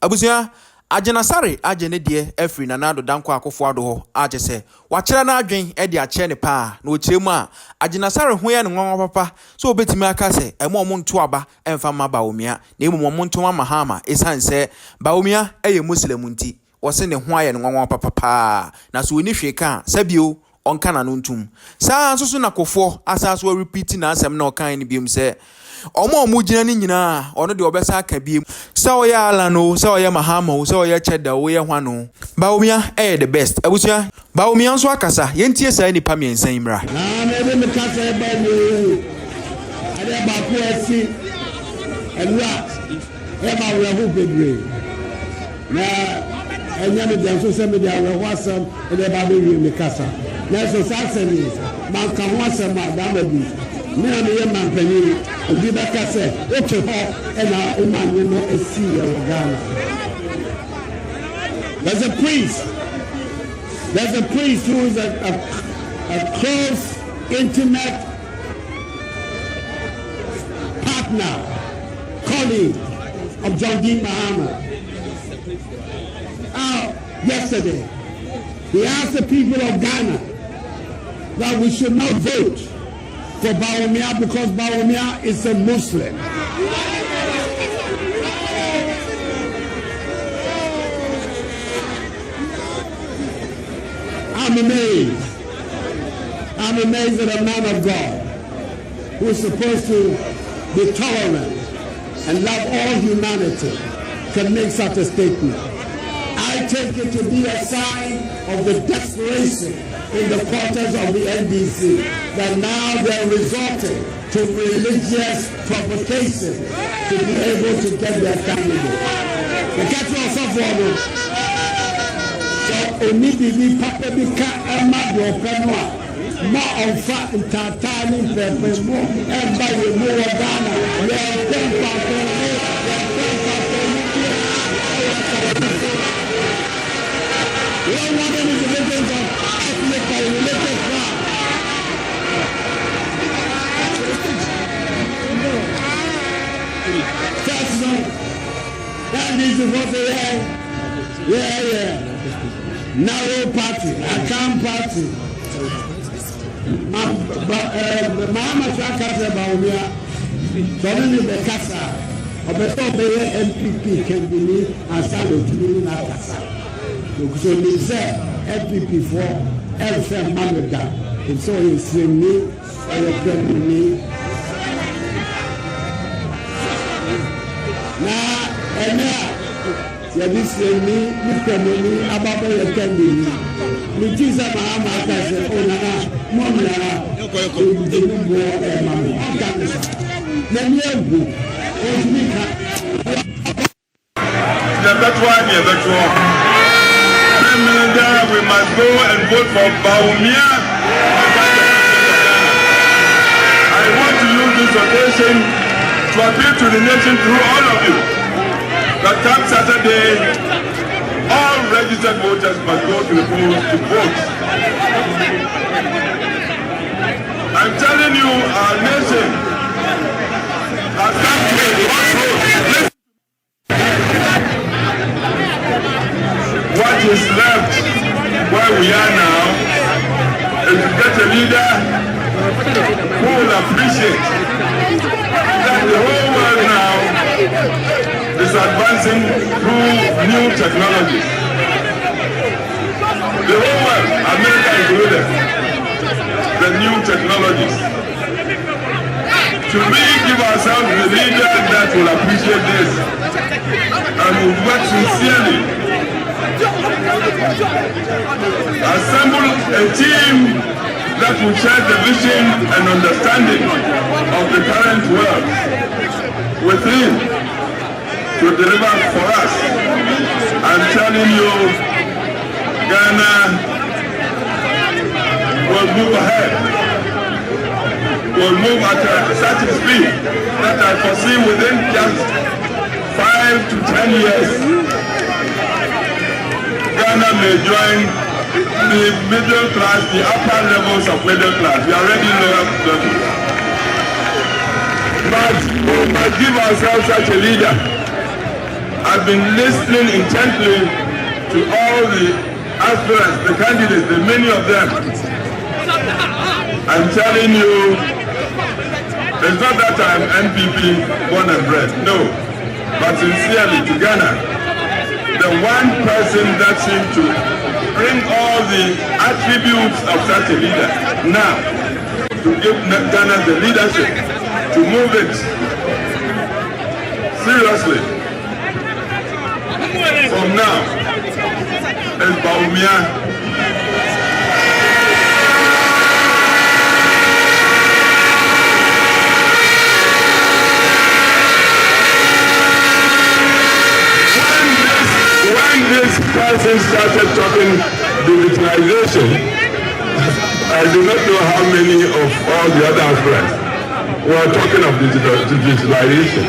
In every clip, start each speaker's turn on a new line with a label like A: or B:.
A: Abusia Agyin Asare Agyin de efri na nado danko Kufuor ho aje se wachera na adwen e de ache ne pa na ochiremu a Agyin Asare ho ye ne nwanwa papa so obetimi aka se emo nto aba emfa ma Bawumia na emo nto ma Mahama esan se Bawumia eye muslim nti wose ne ho aye ne nwanwa papa na so oni hweka sabio onka na no ntum saa nso na Kufuor asaso repeat na asem na okan ne biom se omo gina ni nyina ono de obesa aka biem se oya ala no se oya Mahama se oya cheda oya hwano Bawumia the best abusia Bawumia nso akasa yentie sa ni pa miensan imra
B: na me me kasa e ba ni ade ba ko asi elwa e ba we ho bebre na enya me de so se me de we ho asam e de ba be me kasa na so sa se ni man ka ho asam ma da ba bi me na me man pani obi ba kasa o che ho e na o man ni no esi e wo Ghana. There's a priest who is a close, intimate partner, colleague of John Mahama. Yesterday, he asked the people of Ghana that we should not vote for Bawumia because Bawumia is a Muslim. I'm amazed at a man of God who is supposed to be tolerant and love all humanity can make such a statement. I take it to be a sign of the desperation in the quarters of the NDC that now they're resorting to religious provocation to be able to get their candidate. The catch yourself Omidibi papa bi ka ema do penwa ma onfa ntatani pepe mo eba ye mo Ghana ye Bempah narrow party, a calm party. Mahama Shatta Bawumia, Obinim the Kasa, Obeto MPP can be me and Addo to be in Kasa. So he said MPP for every Mamada, and so he said me, me. Now, this is me, Mr. Ababa, your candy. With Jesus, Mahama, I said, oh, Nana, Mona, let me have you.
C: We must go and vote for Bawumia. I want to use this occasion to appeal to the nation through all of you. That come Saturday, all registered voters must go to the polls to vote. I'm telling you, our nation has come to a crossroads. What is left where we are now is to get a leader who will appreciate that the whole world now is advancing through new technologies. The whole world, America included, the new technologies. Should we give ourselves the leader that will appreciate this and will work sincerely? Assemble a team that will share the vision and understanding of the current world within to deliver for us. I'm telling you, Ghana will move ahead. Will move at such a speed that I foresee within just 5 to 10 years, Ghana may join the middle class, the upper levels of middle class. We are already lower levels. But we must give ourselves such a leader I've been listening intently to all the aspirants, the candidates, the many of them. I'm telling you, it's not that I'm NPP born and bred, no. But sincerely, to Ghana, the one person that seemed to bring all the attributes of such a leader now, to give Ghana the leadership, to move it seriously. From now, is Bawumia. When this person started talking digitalization, I do not know how many of all the other aspirants were talking of digitalization.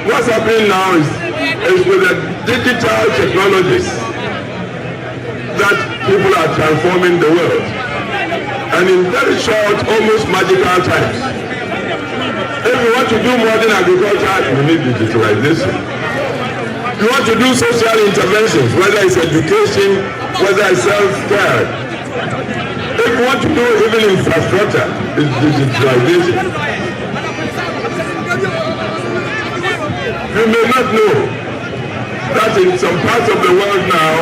C: What's happening now is with the digital technologies that people are transforming the world. And in very short, almost magical times. If we want to do modern agriculture, we need digitalization. You want to do social interventions, whether it's education, whether it's self-care. If you want to do even infrastructure, it's digitalization. You may not know that in some parts of the world now,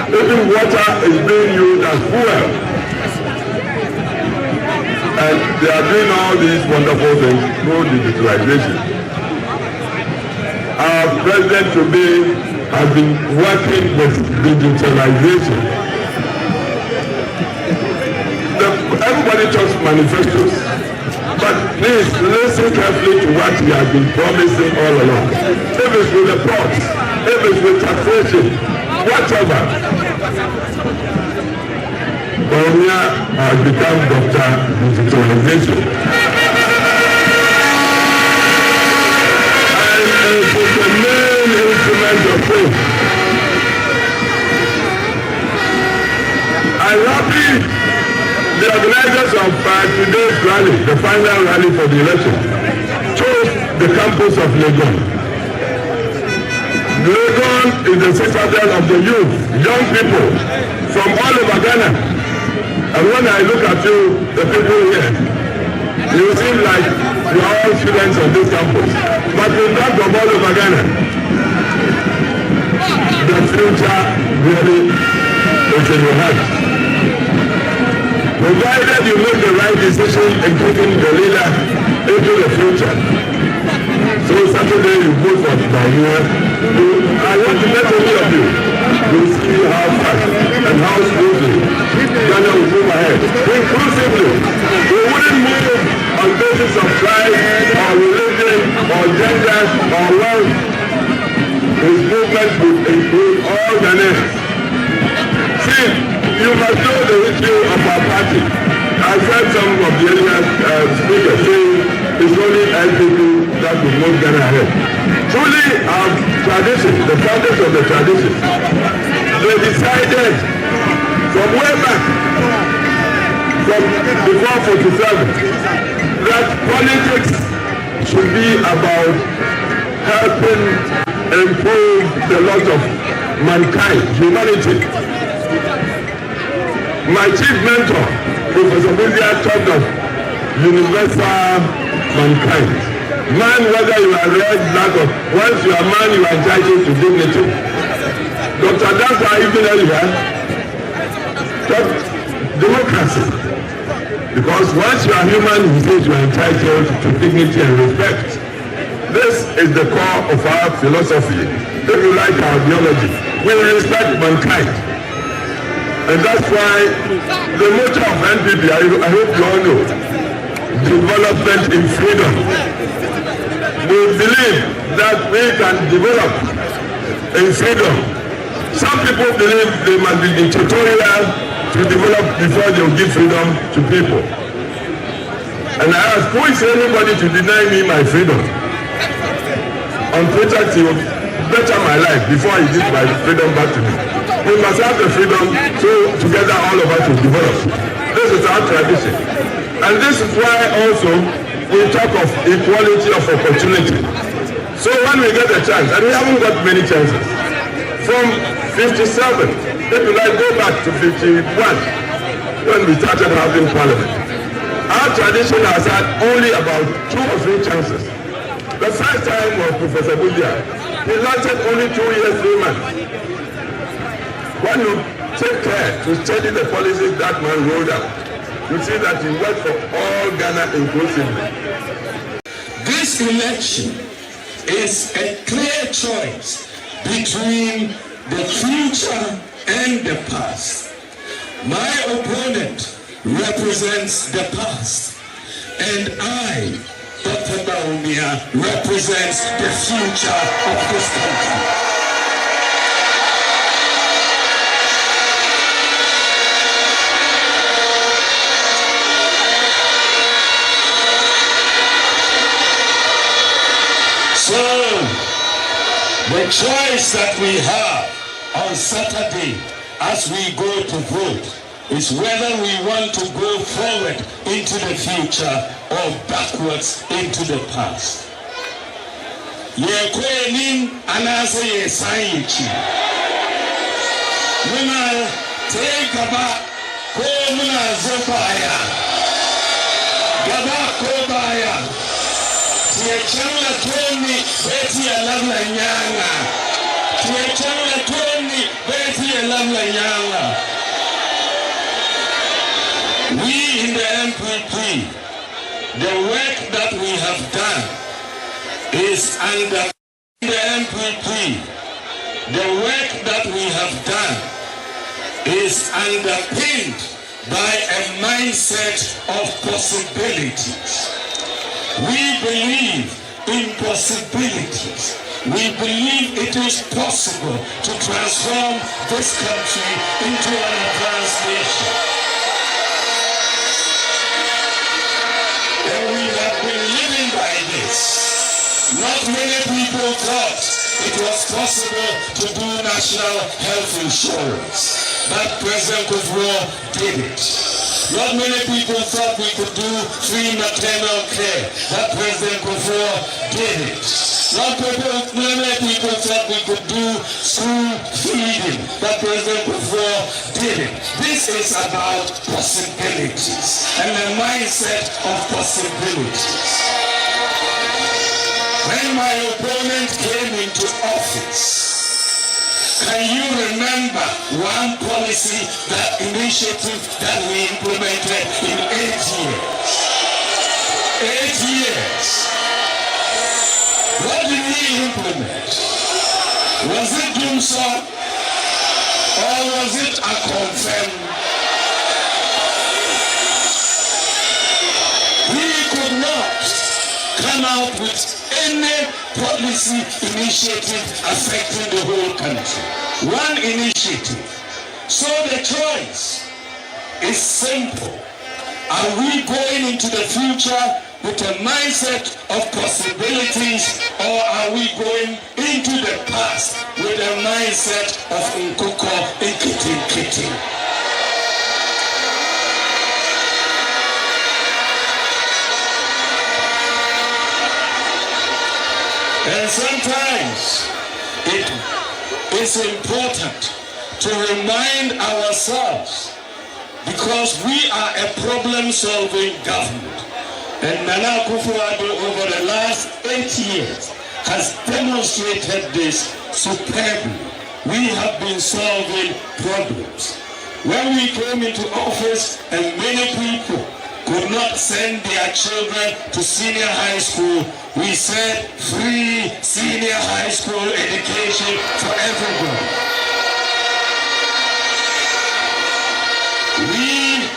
C: even water is being used as fuel. And they are doing all these wonderful things through digitalization. Our president today has been working with digitalization. Everybody talks manifestos, but please listen carefully to what he has been promising all along. If it's with the ports, if it's with taxation, whatever. Bawumia has become Dr. Digitalization. It is the main instrument of faith. I'm happy the organizers of today's rally, the final rally for the election, chose the campus of Legon. Legon is the citadel of the youth, young people from all over Ghana. And when I look at you, the people here, you seem like you are all students of this campus. But we not from all over Ghana. The future really is in your hands. Provided you make the right decision in putting the leader into the future. So Saturday you vote for Bawumia. I want to let any of you see how fast and how smoothly Ghana will move ahead. Inclusively. We wouldn't move on basis of tribe or religion or gender or wealth. His movement would include all Ghanaians. See, you must know the history of our party. I've heard some of the earlier speakers saying it's only NPP that will move Ghana ahead. Truly, our tradition, the founders of the tradition, they decided from way back, from before 47, that politics should be about helping improve the lot of mankind, humanity. My chief mentor, Professor Bempah, talked of universal mankind. Man, whether you are red, black, or once you are man, you are entitled to dignity. Dr. Addo, even earlier, talked democracy. Because once you are human, he says you are entitled to dignity and respect. This is the core of our philosophy. If you like our ideology, we respect mankind. And that's why the motto of NPP, I hope you all know, development in freedom. We believe that we can develop in freedom. Some people believe they must be dictatorial to develop before they will give freedom to people. And I ask, who is anybody to deny me my freedom? On Twitter, he will better my life before he gives my freedom back to me. We must have the freedom so together all of us will develop. This is our tradition. And this is why also we talk of equality of opportunity. So when we get a chance, and we haven't got many chances, from 57, if you like, go back to 51, when we started having parliament. Our tradition has had only about 2 or 3 chances. The first time was Professor Bawumia. He lasted only 2 years, 3 months. When you take care to study the policies that man rolled out, you see that he worked for all Ghana inclusively.
B: This election is a clear choice between the future and the past. My opponent represents the past, and I, Dr. Bawumia, represents the future of this country. So, the choice that we have on Saturday as we go to vote is whether we want to go forward into the future or backwards into the past. Yekwenin anase yesanyichi. Muna take gaba ko muna zobaya. Gaba ko baya. Tiechanga tweni beti ya lamla nyanga. Tiechanga tweni beti ya lamla nyanga. We in the MPP, the work that we have done is under the MPP. The work that we have done is underpinned by a mindset of possibilities. We believe in possibilities. We believe it is possible to transform this country into an advanced nation. And we have been living by this. Not many people thought it was possible to do national health insurance, but President Kufuor did it. Not many people thought we could do free maternal care, but President Kofi did it. Not many people thought we could do school feeding, but President Kofi did it. This is about possibilities and the mindset of possibilities. When my opponent came into office, can you remember one policy, that initiative that we implemented in 8 years? 8 years. What did we implement? Was it Dumsa or was it a confirm? We could not come out with any policy initiative affecting the whole country. One initiative. So the choice is simple. Are we going into the future with a mindset of possibilities, or are we going into the past with a mindset of nkoko nkiti? And sometimes it is important to remind ourselves, because we are a problem-solving government. And Nana Kufuor over the last 8 years has demonstrated this superbly. We have been solving problems. When we came into office and many people could not send their children to senior high school, we said free senior high school education for everyone. We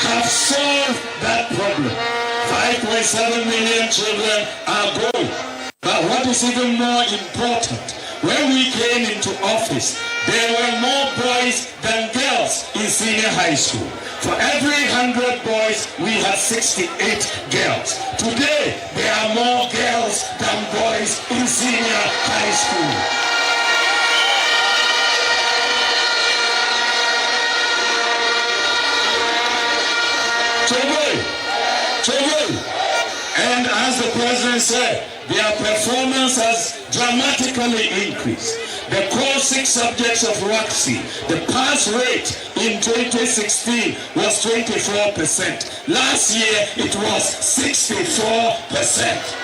B: have solved that problem. 5.7 million children are going. But what is even more important, when we came into office, there were more boys than girls in senior high school. For every 100 boys, we had 68 girls. Today, there are more girls than boys in senior high school. And as the president said, their performance has dramatically increased. The core 6 subjects of WACC, the pass rate in 2016 was 24%. Last year it was 64%.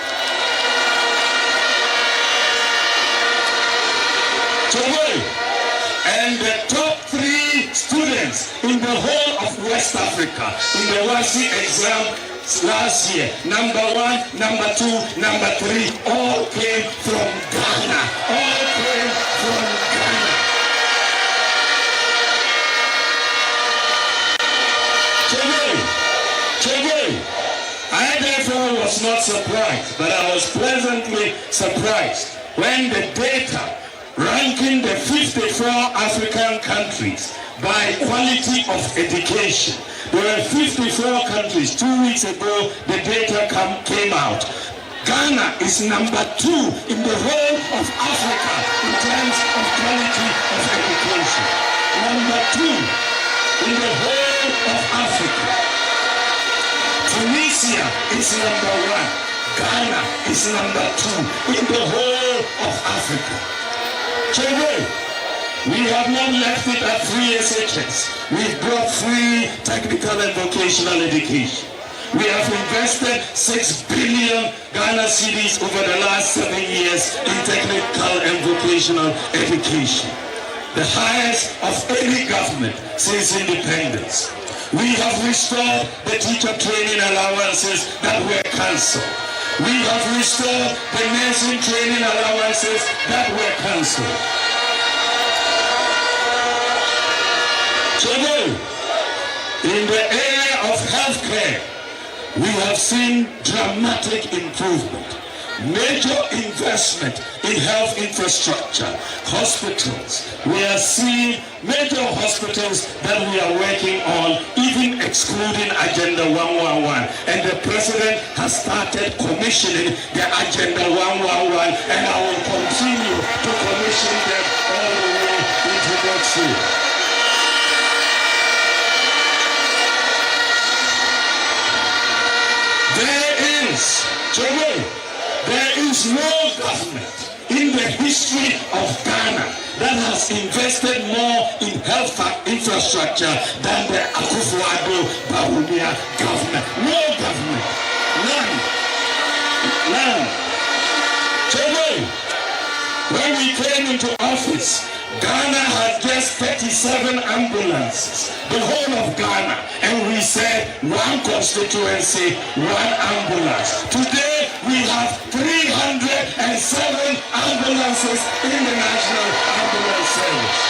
B: And the top 3 students in the whole of West Africa in the WACC exam last year, number 1, number 2, number 3, all came from Ghana. All came from Ghana. Today, I therefore was not surprised, but I was pleasantly surprised when the data ranking the 54 African countries by quality of education. There were 54 countries. 2 weeks ago, the data came out. Ghana is number 2 in the whole of Africa in terms of quality of education. Number 2 in the whole of Africa. Tunisia is number 1. Ghana is number 2 in the whole of Africa. Today, we have not left it at free SHS. We've brought free technical and vocational education. We have invested 6 billion Ghana cedis over the last 7 years in technical and vocational education, the highest of any government since independence. We have restored the teacher training allowances that were cancelled. We have restored the nursing training allowances that were cancelled. Today, in the area of healthcare, we have seen dramatic improvement. Major investment in health infrastructure, hospitals. We are seeing major hospitals that we are working on, even excluding Agenda 111. And the president has started commissioning the Agenda 111, and I will continue to commission them all the way into next year. There is no government in the history of Ghana that has invested more in health infrastructure than the Kufuor Bawumia government. No government. None. Today, when we came into office, Ghana had just 37 ambulances, the whole of Ghana, and we said 1 constituency, 1 ambulance. Today we have 307 ambulances in the National Ambulance Service.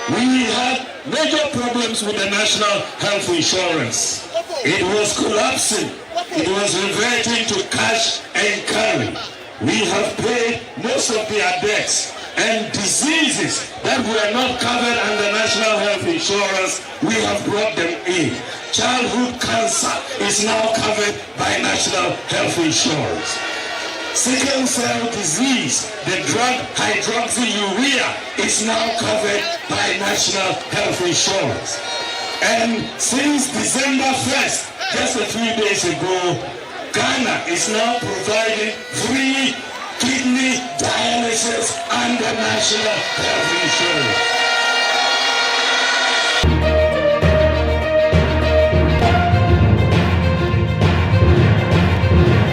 B: We had major problems with the National Health Insurance. It was collapsing. It was reverting to cash and carry. We have paid most of their debts, and diseases that were not covered under National Health Insurance, we have brought them in. Childhood cancer is now covered by National Health Insurance. Sickle cell disease, the drug hydroxyurea, is now covered by National Health Insurance. And since December 1st, just a few days ago, Ghana is now providing free kidney dialysis under National Health Insurance.